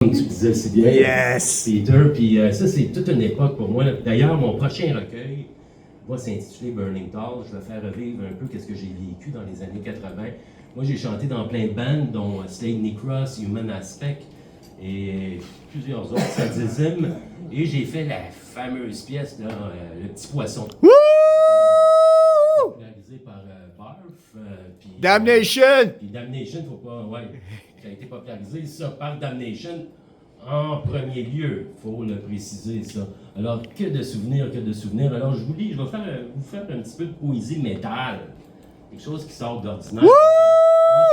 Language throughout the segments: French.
Comme tu disais si bien, Yes! Peter, puis ça c'est toute une époque pour moi. D'ailleurs, mon prochain recueil va s'intituler Burning Tall. Je vais faire revivre un peu ce que j'ai vécu dans les années 80. Moi, j'ai chanté dans plein de bandes, dont Slade Necross, Human Aspect et plusieurs autres, Sadism. Et j'ai fait la fameuse pièce, là, Le Petit Poisson. Woo! Popularisée par Barf. Puis, Damnation! puis Damnation, faut pas. Ouais, ça a été popularisé, ça, par Damnation en premier lieu, faut le préciser, ça. Alors, que de souvenirs, que de souvenirs. Alors, je vous lis, je vais vous faire un petit peu de poésie métal. Quelque chose qui sort d'ordinaire.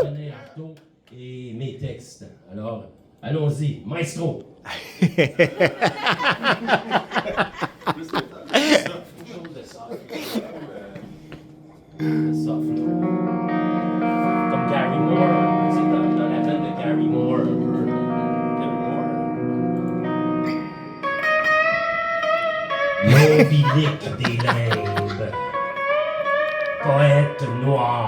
Antonin Artaud et mes textes. Alors, allons-y, maestro! Soft, là. Comme Gary Moore, c'est dans la veine de Gary Moore. L'ombilique des limbes. Poète noir.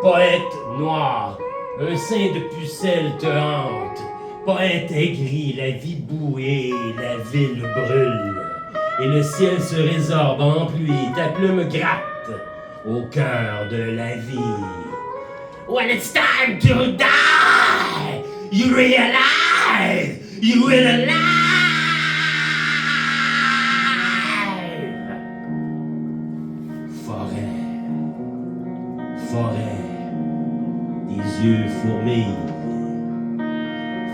Poète noir. Un sein de pucelle te hante. Poète aigri, la vie bouée, la ville brûle. Et le ciel se résorbe en pluie, ta plume gratte au cœur de la vie. When it's time to die, you realize you will alive. Forêt, forêt, des yeux fourmillent.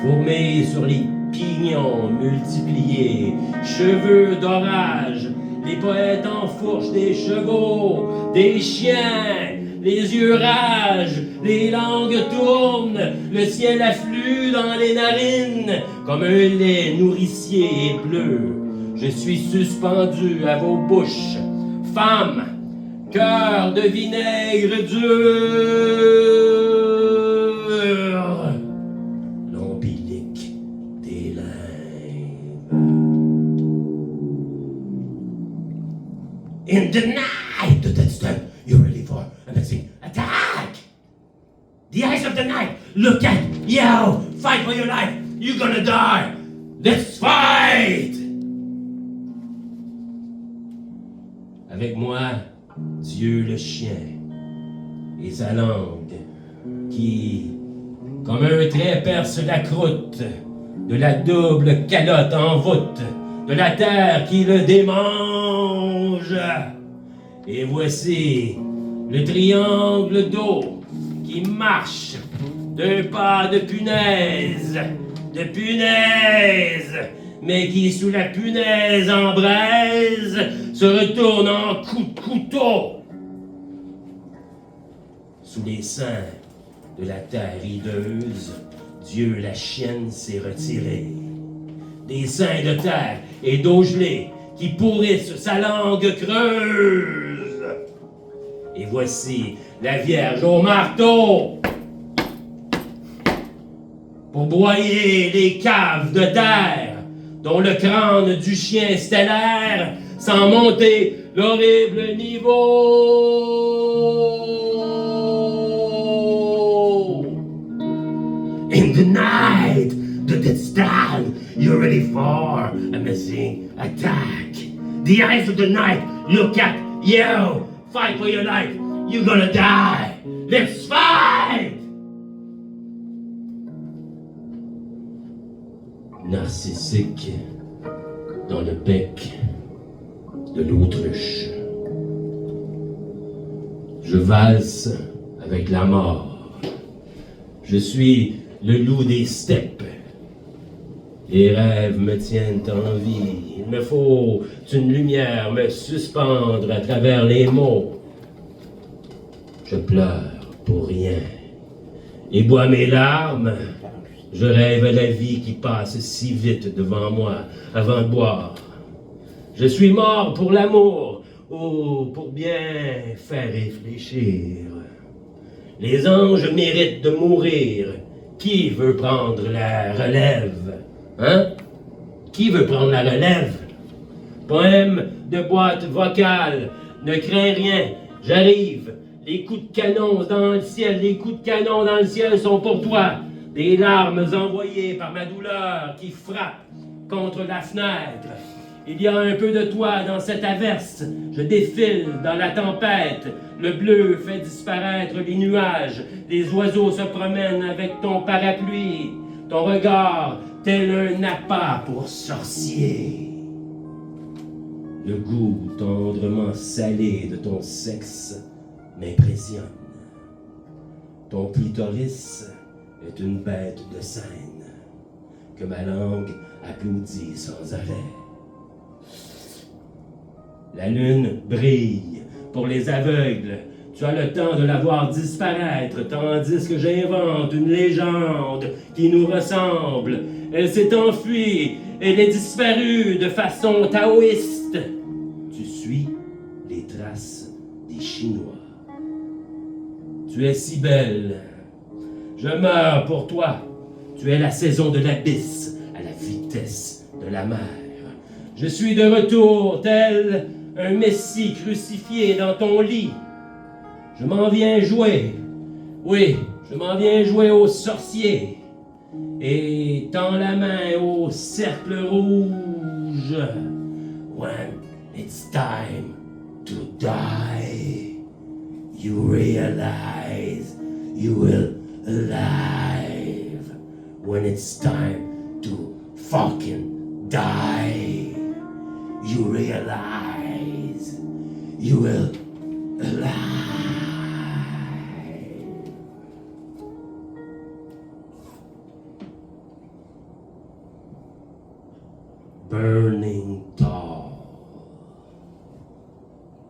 Fourmillent sur les pignons multipliés, cheveux d'orage, les poètes enfourchent des chevaux, des chiens, les yeux ragent, les langues tournent, le ciel afflue dans les narines, comme un lait nourricier et bleu. Je suis suspendu à vos bouches, femmes, cœur de vinaigre dur. L'ombilique des limbes. In the night, that's the you're ready for a missing attack. The eyes of the night, look at you, fight for your life, you're gonna die. Let's fight. Avec moi, Dieu le chien et sa langue qui, comme un trait, perce la croûte de la double calotte en voûte de la terre qui le démange. Et voici le triangle d'eau qui marche d'un pas de punaise, mais qui sous la punaise en braise se retourne en coup de couteau. Sous les seins de la terre hideuse, Dieu la chienne s'est retiré. Des seins de terre et d'eau gelée qui pourrissent sa langue creuse. Et voici la Vierge au marteau pour broyer les caves de terre dont le crâne du chien stellaire sans monter l'horrible niveau. In the night, the dead stand, you're ready for a missing attack. The eyes of the night look at you, fight for your life, you're gonna die. Let's fight! Narcissique dans le bec de l'autruche. Je valse avec la mort. Je suis le loup des steppes. Les rêves me tiennent en vie. Il me faut une lumière me suspendre à travers les mots. Je pleure pour rien et bois mes larmes. Je rêve à la vie qui passe si vite devant moi avant de boire. Je suis mort pour l'amour ou pour bien faire réfléchir. Les anges méritent de mourir. Qui veut prendre la relève? Hein? Qui veut prendre la relève? Poème de boîte vocale, ne crains rien, j'arrive. Les coups de canon dans le ciel, les coups de canon dans le ciel sont pour toi. des larmes envoyées par ma douleur qui frappe contre la fenêtre. Il y a un peu de toi dans cette averse. Je défile dans la tempête. Le bleu fait disparaître les nuages. Les oiseaux se promènent avec ton parapluie. Ton regard, tel un appât pour sorcier. Le goût tendrement salé de ton sexe m'impressionne. Ton clitoris est une bête de scène que ma langue applaudit sans arrêt. La lune brille pour les aveugles. Tu as le temps de la voir disparaître, tandis que j'invente une légende qui nous ressemble. Elle s'est enfuie, elle est disparue de façon taoïste. Tu suis les traces des Chinois. Tu es si belle. Je meurs pour toi. Tu es la saison de l'abysse à la vitesse de la mer. Je suis de retour tel un messie crucifié dans ton lit. Je m'en viens jouer. Oui, je m'en viens jouer au sorcier. Et tends la main au cercle rouge. When it's time to die, you realize you will alive. When it's time to fucking die, you realize you will alive. Burning thought.